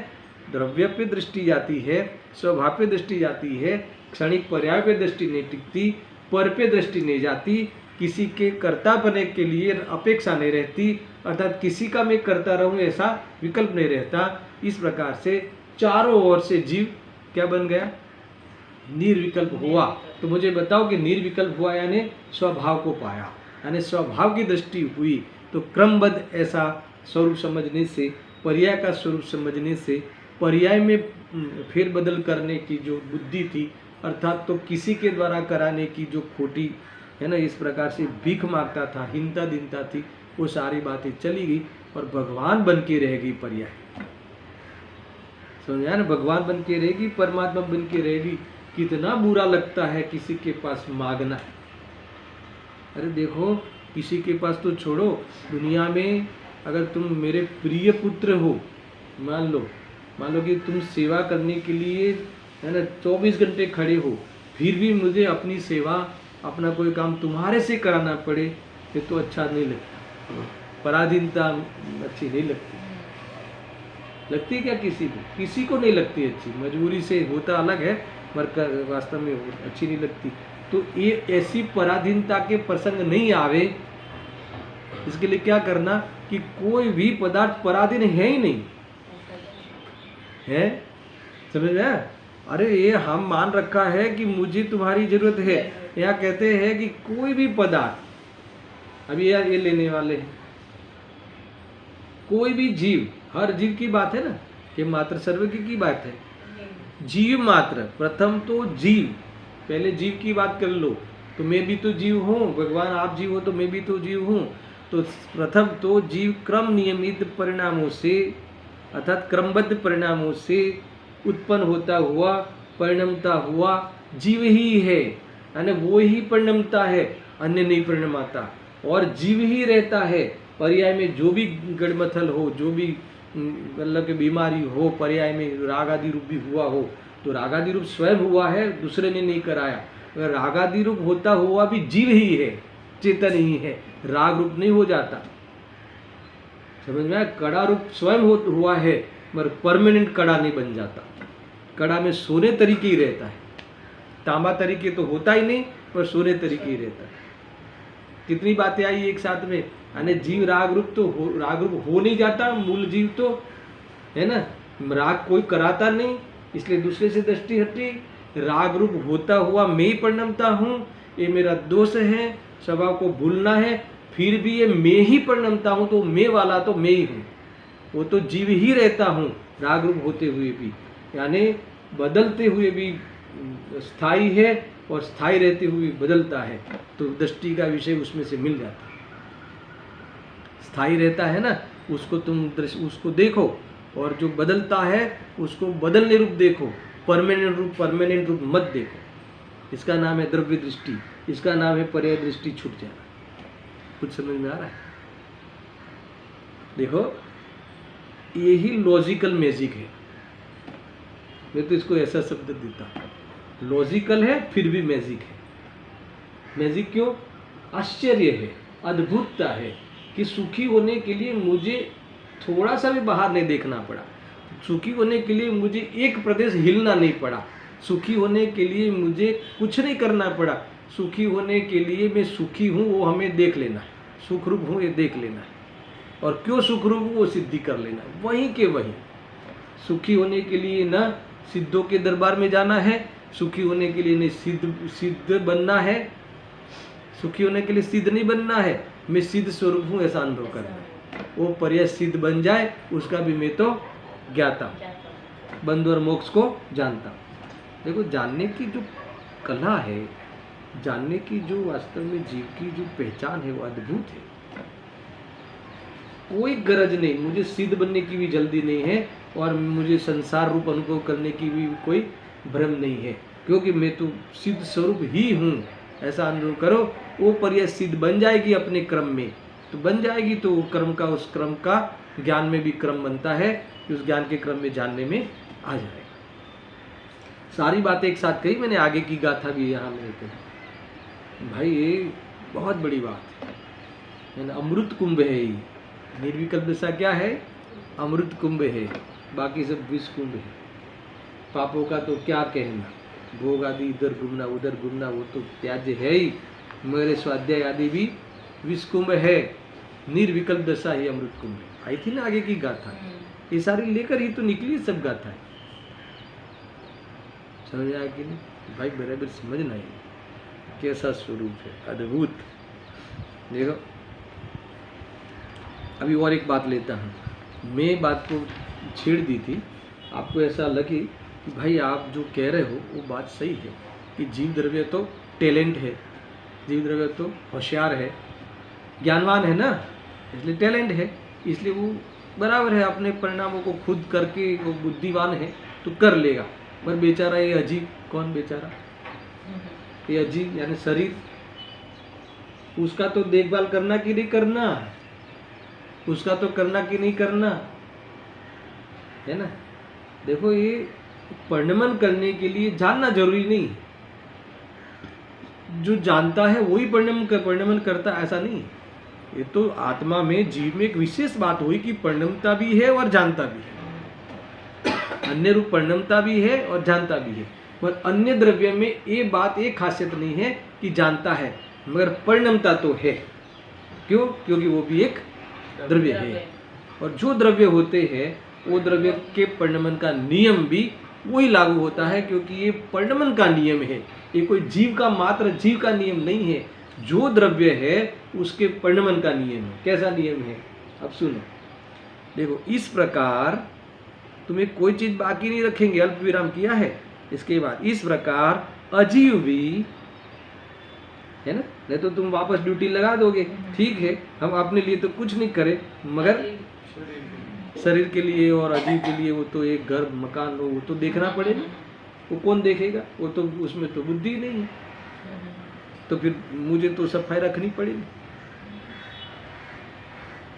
Speaker 1: द्रव्य पे दृष्टि जाती है, स्वभाव पे दृष्टि जाती है, क्षणिक पर्याय पे दृष्टि नहीं टिकती, पर पे दृष्टि नहीं जाती, किसी के कर्ता बनने के लिए अपेक्षा नहीं रहती, अर्थात किसी का मैं करता रहूं ऐसा विकल्प नहीं रहता। इस प्रकार से चारों ओर से जीव क्या बन गया, निर्विकल्प हुआ। तो मुझे बताओ कि निर्विकल्प हुआ यानी स्वभाव को पाया, यानी स्वभाव की दृष्टि हुई। तो क्रमबद्ध ऐसा स्वरूप समझने से, पर्याय का स्वरूप समझने से, पर्याय में फेरबदल करने की जो बुद्धि थी, अर्थात तो किसी के द्वारा कराने की जो खोटी है ना, इस प्रकार से भीख मांगता था, हिंता दीनता थी, वो सारी बातें चली गई और भगवान बन के रहेगी पर्याय। समझा ना, भगवान बन के रहेगी, परमात्मा बन के रहेगी। कितना बुरा लगता है किसी के पास मांगना। अरे देखो, किसी के पास तो छोड़ो, दुनिया में अगर तुम मेरे प्रिय पुत्र हो, मान लो कि तुम सेवा करने के लिए है ना 24 घंटे खड़े हो, फिर भी मुझे अपनी सेवा, अपना कोई काम तुम्हारे से कराना पड़े, ये तो अच्छा नहीं लगता। पराधीनता अच्छी नहीं लगती क्या किसी को नहीं लगती अच्छी, मजबूरी से होता अलग है, मगर वास्तव में अच्छी नहीं लगती। तो ये ऐसी पराधीनता के प्रसंग नहीं आवे, इसके लिए क्या करना कि कोई भी पदार्थ पराधीन है ही नहीं है, समझ में। अरे ये हम मान रखा है कि मुझे तुम्हारी जरूरत है, यहाँ कहते हैं कि कोई भी पदार्थ, अभी यार ये लेने वाले हैं, कोई भी जीव, हर जीव की बात है ना, कि मात्र सर्व की बात है, जीव मात्र, प्रथम तो जीव, पहले जीव की बात कर लो, तो मैं भी तो जीव हूँ, भगवान आप जीव हो तो मैं भी तो जीव हूँ। तो प्रथम तो जीव क्रम नियमित परिणामों से, अर्थात क्रमबद्ध परिणामों से उत्पन्न होता हुआ, परिणमता हुआ जीव ही है, यानी वो ही परिणमता है, अन्य नहीं परिणमाता। और जीव ही रहता है, पर्याय में जो भी गड़मथल हो, जो भी मतलब कि बीमारी हो, पर्याय में राग आदि रूप भी हुआ हो, तो राग आदि रूप स्वयं हुआ है, दूसरे ने नहीं कराया। अगर राग आदि रूप होता हुआ भी जीव ही है, चेतन ही है, राग रूप नहीं हो जाता। समझ में आया? कड़ा रूप स्वयं हुआ है, मगर परमानेंट कड़ा नहीं बन जाता। कड़ा में सोने तरीके ही रहता है, तांबा तरीके तो होता ही नहीं, पर सोने तरीके ही रहता है। कितनी बातें आई एक साथ में, यानी जीव राग रूप तो राग रूप हो नहीं जाता, मूल जीव तो है ना, राग कोई कराता नहीं, इसलिए दूसरे से दृष्टि हटी। राग रूप होता हुआ मैं ही परिणमता हूँ, ये मेरा दोष है, स्वभाव को भूलना है। फिर भी ये मैं ही परिणमता हूँ, तो मैं वाला तो मैं ही हूँ, वो तो जीव ही रहता हूँ राग रूप होते हुए भी, यानी बदलते हुए भी स्थायी है और स्थायी रहते हुए बदलता है। तो दृष्टि का विषय उसमें से मिल जाता है। स्थायी रहता है ना, उसको तुम उसको देखो, और जो बदलता है उसको बदलने रूप देखो, परमानेंट रूप मत देखो। इसका नाम है द्रव्य दृष्टि, इसका नाम है पर्याय दृष्टि छूट जाना। कुछ समझ में आ रहा है? देखो, यही लॉजिकल मैजिक है। मैं तो इसको ऐसा शब्द देता, लॉजिकल है फिर भी मैजिक है। मैजिक क्यों? आश्चर्य है, अद्भुतता है कि सुखी होने के लिए मुझे थोड़ा सा भी बाहर नहीं देखना पड़ा, सुखी होने के लिए मुझे एक प्रदेश हिलना नहीं पड़ा, सुखी होने के लिए मुझे कुछ नहीं करना पड़ा। सुखी होने के लिए मैं सुखी हूँ वो हमें देख लेना है, सुख रूप हूँ ये देख लेना है, और क्यों सुख रूप हूँ वो सिद्धि कर लेना है। वहीं के वहीं सुखी होने के लिए न सिद्धों के दरबार में जाना है, सुखी होने के लिए नहीं सिद्ध बनना है, सुखी होने के लिए सिद्ध नहीं बनना है, मैं सिद्ध स्वरूप हूँ ऐसा अनुभव करना है। वो पर्याय सिद्ध बन जाए उसका भी मैं तो ज्ञाता, बंधु और मोक्ष को जानता। देखो, जानने की जो कला है, जानने की जो वास्तव में जीव की जो पहचान है वो अद्भुत है। कोई गरज नहीं, मुझे सिद्ध बनने की भी जल्दी नहीं है, और मुझे संसार रूप अनुभव करने की भी कोई भ्रम नहीं है, क्योंकि मैं तो सिद्ध स्वरूप ही हूँ ऐसा अनुभव करो। वो पर्याय सिद्ध बन जाएगी अपने क्रम में, तो बन जाएगी, तो कर्म का उस क्रम का ज्ञान में भी क्रम बनता है कि उस ज्ञान के क्रम में जानने में आ जाएगा। सारी बातें एक साथ कही मैंने, आगे की गाथा भी यहाँ मेरे को भाई, ये बहुत बड़ी बात है ना। अमृत कुंभ है ये, निर्विकल्प दशा क्या है? अमृत कुंभ है, बाकी सब विष कुंभ है। पापों का तो क्या कहना, भोग आदि इधर घूमना उधर घूमना वो तो त्याज्य है ही, मेरे स्वाध्याय आदि भी विष कुंभ है, निर्विकल्प दशा ही अमृत कुंभ है। आई थी ना आगे की गाथा, ये सारी लेकर ही तो निकली सब गाथा है। समझ आया कि नहीं भाई? बराबर समझना है कैसा स्वरूप है, अद्भुत। देखो, अभी और एक बात लेता हूँ। मैं बात को छेड़ दी थी, आपको ऐसा लगे कि भाई आप जो कह रहे हो वो बात सही है कि जीव द्रव्य तो टैलेंट है, जीव द्रव्य तो होशियार है, ज्ञानवान है ना, इसलिए टैलेंट है, इसलिए वो बराबर है, अपने परिणामों को खुद करके वो बुद्धिवान है तो कर लेगा। पर बेचारा ये अजीब, कौन बेचारा? ये अजीब यानी शरीर, उसका तो देखभाल करना कि नहीं करना, उसका तो करना कि नहीं करना है ना। देखो, ये परिणमन करने के लिए जानना जरूरी नहीं है, जो जानता है वही परिणमन करता, ऐसा नहीं। ये तो आत्मा में जीव में एक विशेष बात हुई कि परिणमता भी है और जानता भी है, अन्य रूप परिणमता भी है और जानता भी है। पर अन्य द्रव्य में ये बात, एक खासियत नहीं है कि जानता है मगर परिणमता तो है। क्यों? क्योंकि वो भी एक द्रव्य है, और जो द्रव्य होते हैं वो द्रव्य के परिणमन का नियम भी वही लागू होता है, क्योंकि ये परिणमन का नियम है, ये कोई जीव का मात्र जीव का नियम नहीं है। जो द्रव्य है उसके परिणमन का नियम है। कैसा नियम है? अब सुनो, देखो, इस प्रकार तुम्हें कोई चीज बाकी नहीं रखेंगे, अल्प विराम किया है, इसके बाद इस प्रकार अजीव भी है ना, नहीं तो तुम वापस ड्यूटी लगा दोगे। ठीक है, हम अपने लिए तो कुछ नहीं करें, मगर शरीर के लिए और अजीव के लिए वो तो एक घर मकान वो तो देखना पड़ेगा। वो कौन देखेगा? वो तो उसमें तो बुद्धि नहीं है। तो फिर मुझे तो सफाई रखनी पड़ेगी।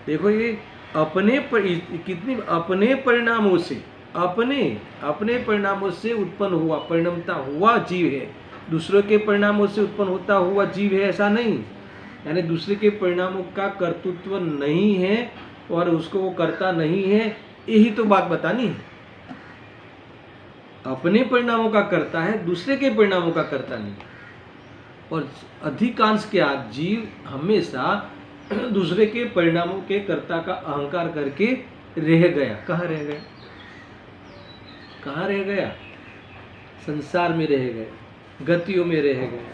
Speaker 1: देखो ये अपने पर कितनी अपने परिणामों से अपने परिणामों से उत्पन्न हुआ परिणमता हुआ जीव है, दूसरों के परिणामों से उत्पन्न होता हुआ जीव है ऐसा नहीं। यानी दूसरे के परिणामों का कर्तृत्व नहीं है और उसको वो करता नहीं है, यही तो बात बतानी है। अपने परिणामों का करता है, दूसरे के परिणामों का करता नहीं। और अधिकांश क्या जीव हमेशा दूसरे के परिणामों के कर्ता का अहंकार करके रह गया। कहाँ रह गया? कहाँ रह गया? संसार में रह गए, गतियों में रह गए।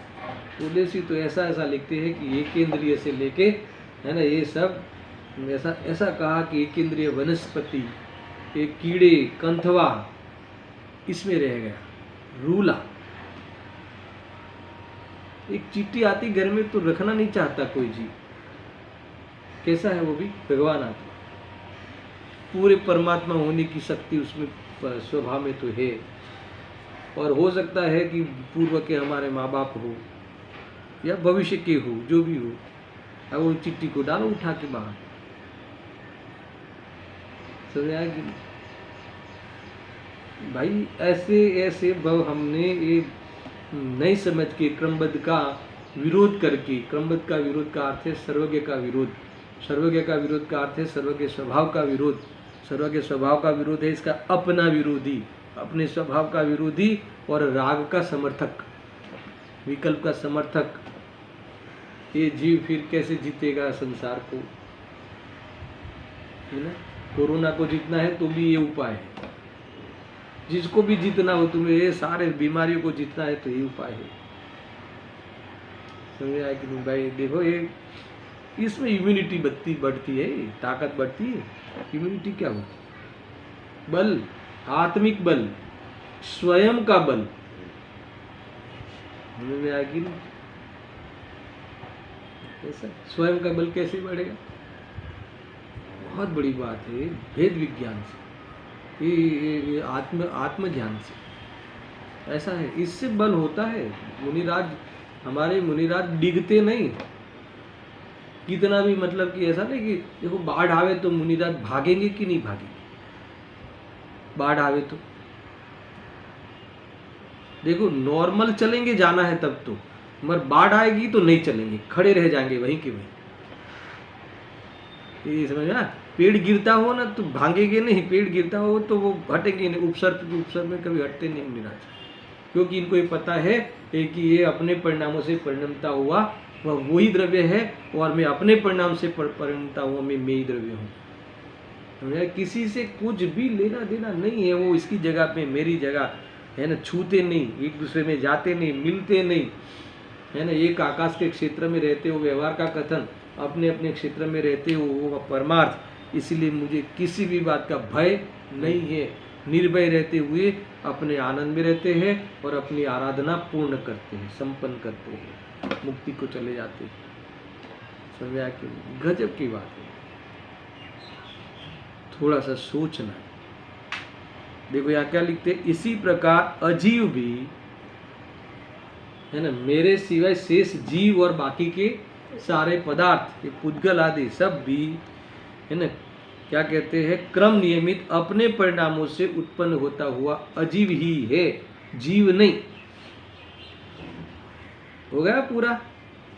Speaker 1: तुलसी तो ऐसा लिखते हैं कि एक इंद्रिय से लेके है ना ये सब ऐसा कहा कि एक इंद्रिय वनस्पति, एक कीड़े कंथवा इसमें रह गया, रूला। एक चींटी आती घर में तो रखना नहीं चाहता कोई जीव। कैसा है वो भी? भगवान आते, पूरे परमात्मा होने की शक्ति उसमें स्वभाव में तो है। और हो सकता है कि पूर्व के हमारे माँ बाप हो या भविष्य के हो, जो भी हो, अब वो चिट्ठी को डालो उठा के बाहर। समझ आया कि भाई ऐसे भाव हमने ये नहीं समझ के क्रमबद्ध का विरोध करके, क्रमबद्ध का विरोध का अर्थ है सर्वज्ञ का विरोध, सर्वज्ञ का विरोध का अर्थ है सर्वज्ञ स्वभाव का विरोध, सर्वज्ञ स्वभाव का विरोध है इसका अपना विरोधी, अपने स्वभाव का विरोधी और राग का समर्थक, विकल्प का समर्थक। ये जीव फिर कैसे जीतेगा संसार को? है ना? कोरोना को जीतना है तो भी ये उपाय है, जिसको भी जीतना हो तुम्हें, ये सारे बीमारियों को जीतना है तो ये उपाय है। समझ आया कि भाई? देखो ये इसमें इम्यूनिटी बढ़ती है, ताकत बढ़ती है। इम्यूनिटी क्या होती? बल, आत्मिक बल, स्वयं का बल। समझ में आया कि नहीं? ऐसा स्वयं का बल कैसे बढ़ेगा? बहुत बड़ी बात है, भेद विज्ञान से, ये आत्म ज्ञान से ऐसा है। इससे बल होता है। मुनिराज, हमारे मुनिराज डिगते नहीं कितना भी, मतलब कि ऐसा नहीं कि देखो बाढ़ आवे तो मुनिराज भागेंगे कि नहीं भागेंगे। बाढ़ आवे तो देखो नॉर्मल चलेंगे, जाना है तब तो, मगर बाढ़ आएगी तो नहीं चलेंगे, खड़े रह जाएंगे वहीं के वहीं। ये समझ ना? पेड़ गिरता हो ना तो भागेंगे नहीं, पेड़ गिरता हो तो वो हटेंगे नहीं। उपसर्ग में कभी हटते नहीं मुनिराज, क्योंकि इनको ये पता है कि ये अपने परिणामों से परिणमता हुआ वह वही द्रव्य है और मैं अपने परिणाम से परिणमता हुआ मैं ही द्रव्य हूँ। किसी से कुछ भी लेना देना नहीं है। वो इसकी जगह पे मेरी जगह है ना, छूते नहीं, एक दूसरे में जाते नहीं, मिलते नहीं, है ना। एक आकाश के क्षेत्र में रहते हो व्यवहार का कथन, अपने अपने क्षेत्र में रहते हो वो परमार्थ। इसीलिए मुझे किसी भी बात का भय नहीं है। निर्भय रहते हुए अपने आनंद में रहते हैं और अपनी आराधना पूर्ण करते हैं, संपन्न करते हैं, मुक्ति को चले जाते हैं। समझा कि गजब की बात है। थोड़ा सा सोचना। देखो यहाँ क्या लिखते हैं, इसी प्रकार अजीव भी है ना, मेरे सिवाय शेष जीव और बाकी के सारे पदार्थ, ये पुद्गल आदि सब भी है ना, क्या कहते हैं, क्रम नियमित अपने परिणामों से उत्पन्न होता हुआ अजीव ही है, जीव नहीं। हो गया पूरा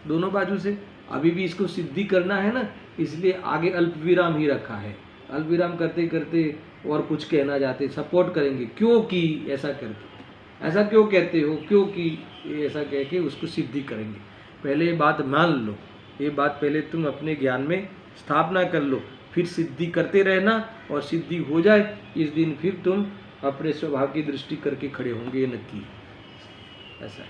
Speaker 1: दोनों बाजू से। अभी भी इसको सिद्धि करना है ना, इसलिए आगे अल्प विराम ही रखा है। अल्प विराम करते करते और कुछ कहना चाहते, सपोर्ट करेंगे, क्योंकि ऐसा करके, ऐसा क्यों कहते हो, क्योंकि ऐसा कह के उसको सिद्धि करेंगे। पहले ये बात मान लो, ये बात पहले तुम अपने ज्ञान में स्थापना कर लो, फिर सिद्धि करते रहना, और सिद्धि हो जाए इस दिन फिर तुम अपने स्वभाव की दृष्टि करके खड़े होंगे नक्की। ऐसा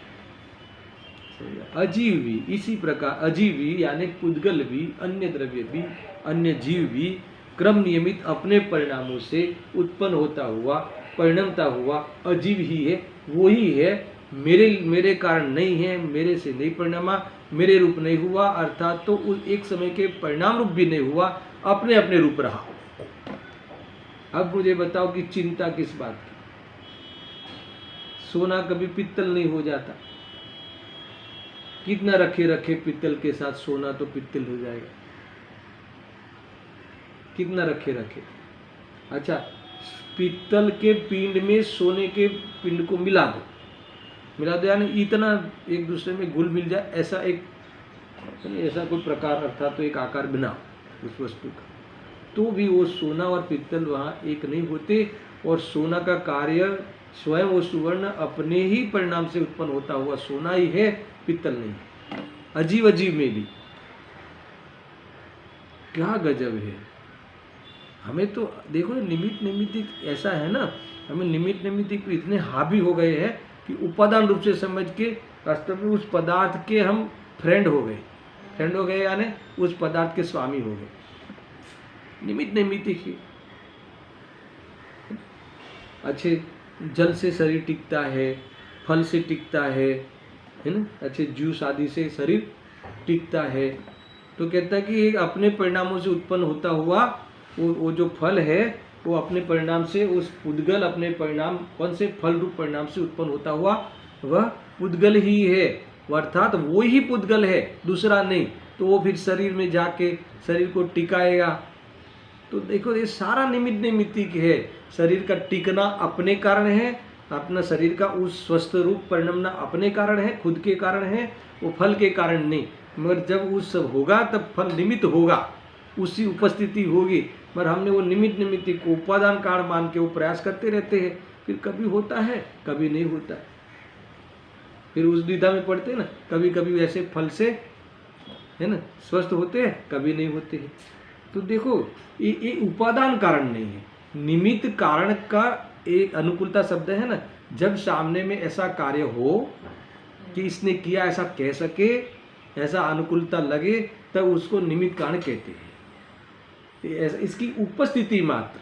Speaker 1: अजीव भी, इसी प्रकार अजीव भी यानी पुद्गल भी, अन्य द्रव्य भी, अन्य जीव भी क्रम नियमित अपने परिणामों से उत्पन्न होता हुआ परिणमता हुआ अजीव ही है। वो ही है, मेरे कारण नहीं है, मेरे से नहीं परिणमा, मेरे रूप नहीं हुआ, अर्थात तो उस एक समय के परिणाम रूप भी नहीं हुआ, अपने अपने रूप रहा। अब मुझे बताओ कि चिंता किस बात की? सोना कभी पित्तल नहीं हो जाता, कितना रखे रखे पित्तल के साथ सोना तो पित्तल हो जाएगा, कितना रखे रखे। अच्छा, पित्तल के पिंड में सोने के पिंड को मिला दो यानी इतना एक दूसरे में घुल मिल जाए, ऐसा एक ऐसा कोई प्रकार अर्थात तो एक आकार बनाओ उस वस्तु का, तो भी वो सोना और पित्तल वहाँ एक नहीं होते। और सोना का कार्य स्वयं वो सुवर्ण अपने ही परिणाम से उत्पन्न होता हुआ सोना ही है, पित्तल नहीं। अजीब अजीब में भी क्या गजब है। हमें तो देखो निमित्त निमित्त ऐसा है ना, हमें निमित्त निमित्त इतने हावी हो गए हैं कि उपादान रूप से समझ के वास्तव में उस पदार्थ के हम फ्रेंड हो गए यानी उस पदार्थ के स्वामी हो गए, निमित्त निमित्त ही। अच्छे जल से शरीर टिकता है, फल से टिकता है ना, अच्छे जूस आदि से शरीर टिकता है। तो कहता है कि अपने परिणामों से उत्पन्न होता हुआ वो जो फल है वो अपने परिणाम से उस पुद्गल अपने परिणाम कौन से फल रूप परिणाम से उत्पन्न होता हुआ वह पुद्गल ही है, अर्थात वो ही पुद्गल है, दूसरा नहीं। तो वो फिर शरीर में जाके शरीर को टिकाएगा। तो देखो ये सारा निमित्त निमित्तिक है। शरीर का टिकना अपने कारण है, अपना शरीर का उस स्वस्थ रूप परिणमना अपने कारण है, खुद के कारण है, वो फल के कारण नहीं। मगर जब उस सब होगा तब फल निमित्त होगा, उसकी उपस्थिति होगी। मगर हमने वो निमित्त निमित्तिक को उपादान कारण मान के वो प्रयास करते रहते हैं, फिर कभी होता है कभी नहीं होता है। फिर उस द्विधा में पड़ते हैं ना, कभी कभी ऐसे फल से है ना स्वस्थ होते हैं, कभी नहीं होते हैं। तो देखो ये उपादान कारण नहीं है, निमित्त कारण का एक अनुकूलता शब्द है ना। जब सामने में ऐसा कार्य हो कि इसने किया ऐसा कह सके, ऐसा अनुकूलता लगे, तब उसको निमित्त कारण कहते हैं। इसकी उपस्थिति मात्र,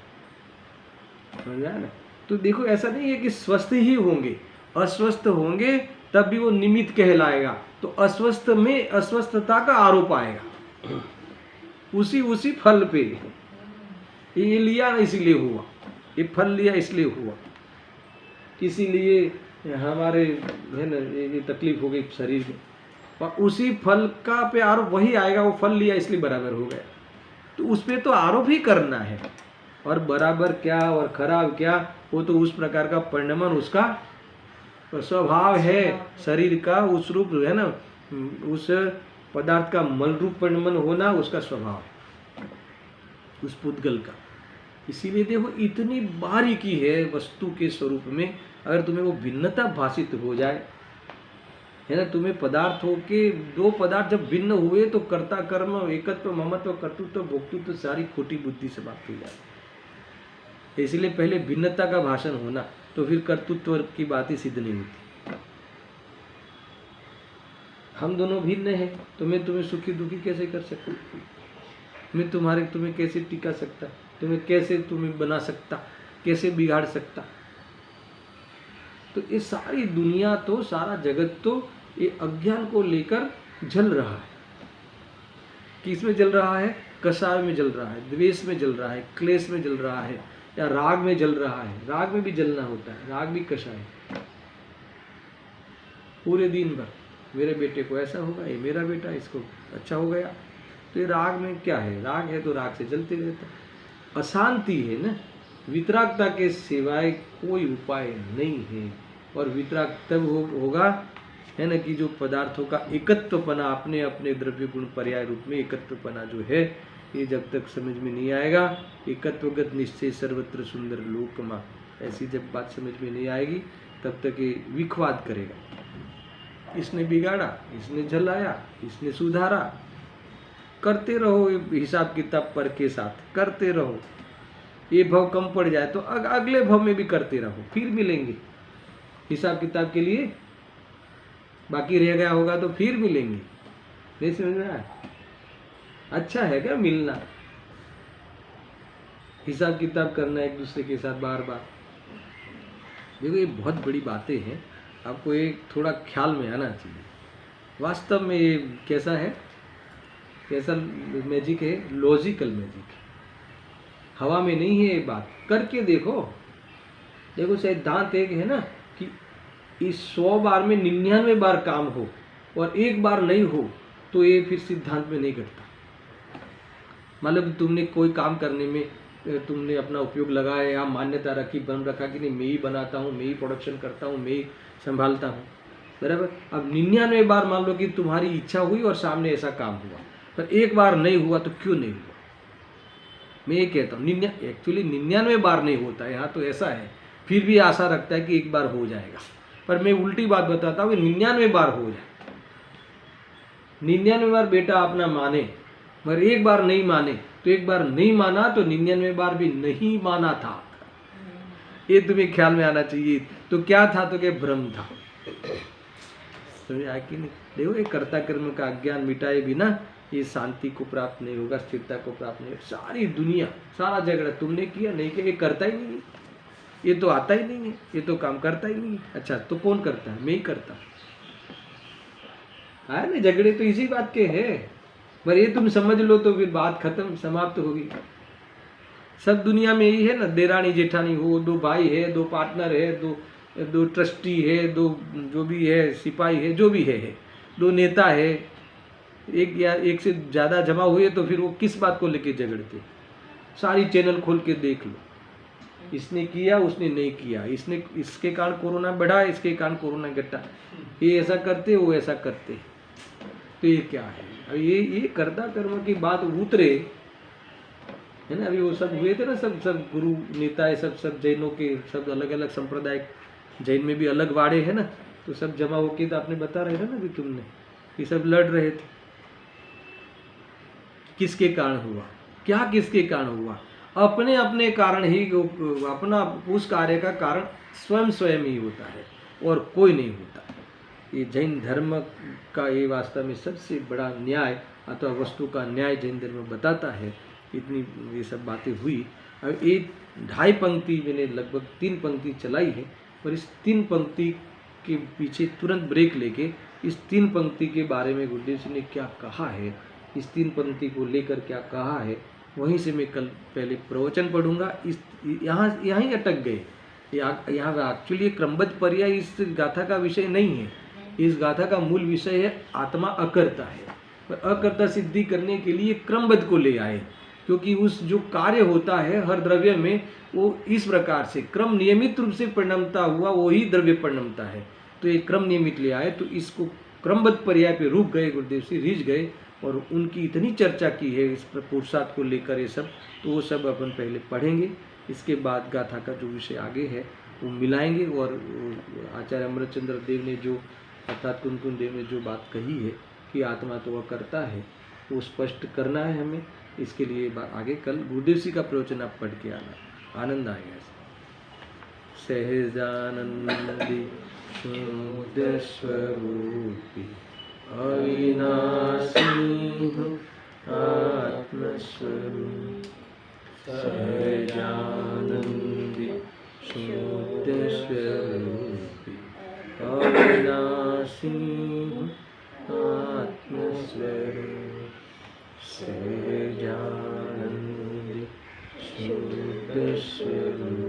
Speaker 1: समझा ना। तो देखो ऐसा नहीं है कि स्वस्थ ही होंगे, अस्वस्थ होंगे तब भी वो निमित्त कहलाएगा। तो अस्वस्थ में अस्वस्थता का आरोप आएगा उसी फल पे। ये लिया इसलिए हुआ, ये फल लिया इसलिए हुआ, इसीलिए हमारे है ना ये तकलीफ हो गई शरीर में, और उसी फल का पे आरोप वही आएगा, वो फल लिया इसलिए बराबर हो गया। तो उस पर तो आरोप ही करना है। और बराबर क्या और खराब क्या, वो तो उस प्रकार का परिणमन उसका स्वभाव है, शरीर का उस रूप है ना, उस पदार्थ का मल रूप परिणमन होना उसका स्वभाव, उस पुद्गल का। इसीलिए देखो इतनी बारीकी है वस्तु के स्वरूप में। अगर तुम्हें वो भिन्नता भाषित हो जाए है ना, तुम्हें पदार्थ हो के दो पदार्थ जब भिन्न हुए तो कर्ता कर्म एकत्व ममत्व कर्तृत्व भोक्तृत्व सारी खोटी बुद्धि समाप्त हो जाए। इसलिए पहले भिन्नता का भाषण होना, तो फिर कर्तृत्व की बात ही सिद्ध नहीं होती। हम दोनों भिन्न हैं, तो मैं तुम्हें सुखी दुखी कैसे कर सकता, मैं तुम्हें कैसे टिका सकता, तुम्हें बना सकता, कैसे बिगाड़ सकता। तो ये सारी दुनिया तो सारा जगत तो ये अज्ञान को लेकर जल रहा है। किस में जल रहा है? कषाय में जल रहा है, द्वेष में जल रहा है, क्लेश में जल रहा है, या राग में जल रहा है। राग में भी जलना होता है, राग भी कषाय। पूरे दिन भर मेरे बेटे को ऐसा होगा, ये मेरा बेटा इसको अच्छा हो गया, तो ये राग में क्या है? राग है तो राग से जलते रहता है। अशांति है ना, वितरागता के सिवाय कोई उपाय नहीं है। और वितराग तब होगा है ना कि जो पदार्थों का एकत्वपना, अपने अपने द्रव्य गुण पर्याय रूप में एकत्वपना जो है, ये जब तक समझ में नहीं आएगा, एकत्वगत निश्चय सर्वत्र सुंदर लोकमा, ऐसी जब बात समझ में नहीं आएगी तब तक ये विखवाद करेगा। इसने बिगाड़ा, इसने जलाया, इसने सुधारा, करते रहो हिसाब किताब पर के साथ करते रहो। ये भव कम पड़ जाए तो अगले भव में भी करते रहो, फिर मिलेंगे हिसाब किताब के लिए। बाकी रह गया होगा तो फिर मिलेंगे। नहीं समझ रहा है? अच्छा है क्या मिलना, हिसाब किताब करना एक दूसरे के साथ बार बार। देखो ये बहुत बड़ी बातें हैं, आपको एक थोड़ा ख्याल में आना चाहिए। वास्तव में ये कैसा है, कैसा मैजिक है? Logical magic. हवा में नहीं है ये बात, करके देखो। देखो सिद्धांत एक है ना कि इस 100 बार में 99 बार काम हो, और एक बार नहीं हो तो ये फिर सिद्धांत में नहीं घटता। मतलब तुमने कोई काम करने में तुमने अपना उपयोग लगाया या मान्यता रखी, बन रखा कि नहीं मैं ही बनाता हूँ, मैं ही प्रोडक्शन करता हूँ, मैं ही संभालता हूँ, बराबर। अब 99 बार मान लो कि तुम्हारी इच्छा हुई और सामने ऐसा काम हुआ, पर एक बार नहीं हुआ तो क्यों नहीं हुआ? मैं ये कहता हूँ एक्चुअली 99 बार नहीं होता, यहाँ तो ऐसा है, फिर भी आशा रखता है कि एक बार हो जाएगा। पर मैं उल्टी बात बताता हूँ कि 99 बार हो जाए। 99 बार बेटा अपना माने, मगर एक बार नहीं माने तो एक बार नहीं माना तो 99 बार भी नहीं माना था, ये तुम्हें ख्याल में आना चाहिए। तो क्या था? तो क्या भ्रम था। कि नहीं? देखो, ये कर्ता कर्म का अज्ञान मिटाए बिना ये शांति को प्राप्त नहीं होगा, स्थिरता को प्राप्त नहीं होगा। सारी दुनिया, सारा झगड़ा तुमने किया नहीं किया, ये करता ही नहीं है, ये तो आता ही नहीं है, ये तो काम करता ही नहीं है। अच्छा, तो कौन करता है? मैं ही करता है ना। झगड़े तो इसी बात के हैं, पर ये तुम समझ लो तो फिर बात खत्म, समाप्त होगी। सब दुनिया में यही है ना, देरानी जेठानी हो, दो भाई है, दो पार्टनर है, दो ट्रस्टी है, दो जो भी है, सिपाही है, जो भी है, दो नेता है, एक या एक से ज़्यादा जमा हुए तो फिर वो किस बात को लेके झगड़ते? सारी चैनल खोल के देख लो, इसने किया, उसने नहीं किया, इसने इसके कारण कोरोना बढ़ा, इसके कारण कोरोना घटा, ये ऐसा करते, वो ऐसा करते। तो ये क्या है? अब ये कर्ता कर्म की बात उतरे है ना। अभी वो सब हुए थे ना, सब गुरु नेता है, सब जैनों के, सब अलग अलग संप्रदाय, जैन में भी अलग वाड़े हैं ना, तो सब जमा होके तो आपने बता रहे थे ना, भी तुमने ये सब लड़ रहे थे। किसके कारण हुआ? क्या किसके कारण हुआ? अपने अपने कारण ही, अपना उस कार्य का कारण स्वयं ही होता है और कोई नहीं होता। ये जैन धर्म का ये वास्तव में सबसे बड़ा न्याय अथवा वस्तु का न्याय जैन धर्म बताता है। इतनी ये सब बातें हुई। अब एक 2.5 पंक्ति मैंने लगभग 3 पंक्ति चलाई है, और इस 3 पंक्ति के पीछे तुरंत ब्रेक लेके इस 3 पंक्ति के बारे में गुरुदेव जी ने क्या कहा है, इस 3 पंक्ति को लेकर क्या कहा है, वहीं से मैं कल पहले प्रवचन पढ़ूंगा। इस यहाँ ही अटक गए। यहाँ एक्चुअली क्रमबद्ध पर्याय इस गाथा का विषय नहीं है। इस गाथा का मूल विषय है आत्मा अकर्ता है, पर अकर्ता सिद्धि करने के लिए क्रमबद्ध को ले आए, क्योंकि उस जो कार्य होता है हर द्रव्य में, वो इस प्रकार से क्रम नियमित रूप से परिणमता हुआ, वही द्रव्य परिणमता है। तो ये क्रम नियमित ले आए, तो इसको क्रमबद्ध पर्याय पे रुक गए गुरुदेव जी, रिझ गए, और उनकी इतनी चर्चा की है इस पुरुषार्थ को लेकर ये सब, तो वो सब अपन पहले पढ़ेंगे। इसके बाद गाथा का जो विषय आगे है वो मिलाएंगे। और आचार्य अमृतचंद्र देव ने जो, अर्थात कुंकुम देव ने जो बात कही है कि आत्मा तो वह करता है, वो स्पष्ट करना है हमें। इसके लिए आगे कल गुरुदेव जी का प्रवचन आप पढ़ के आना, आनंद आएगा। सहजानंदी शुद्ध स्वरूपी अविनाशी आत्मस्वरूप, सहजानंदी शुद्ध स्वरूपी अविनाशी आत्मस्वरूप, सहजानंदी शुद्ध स्वरूप।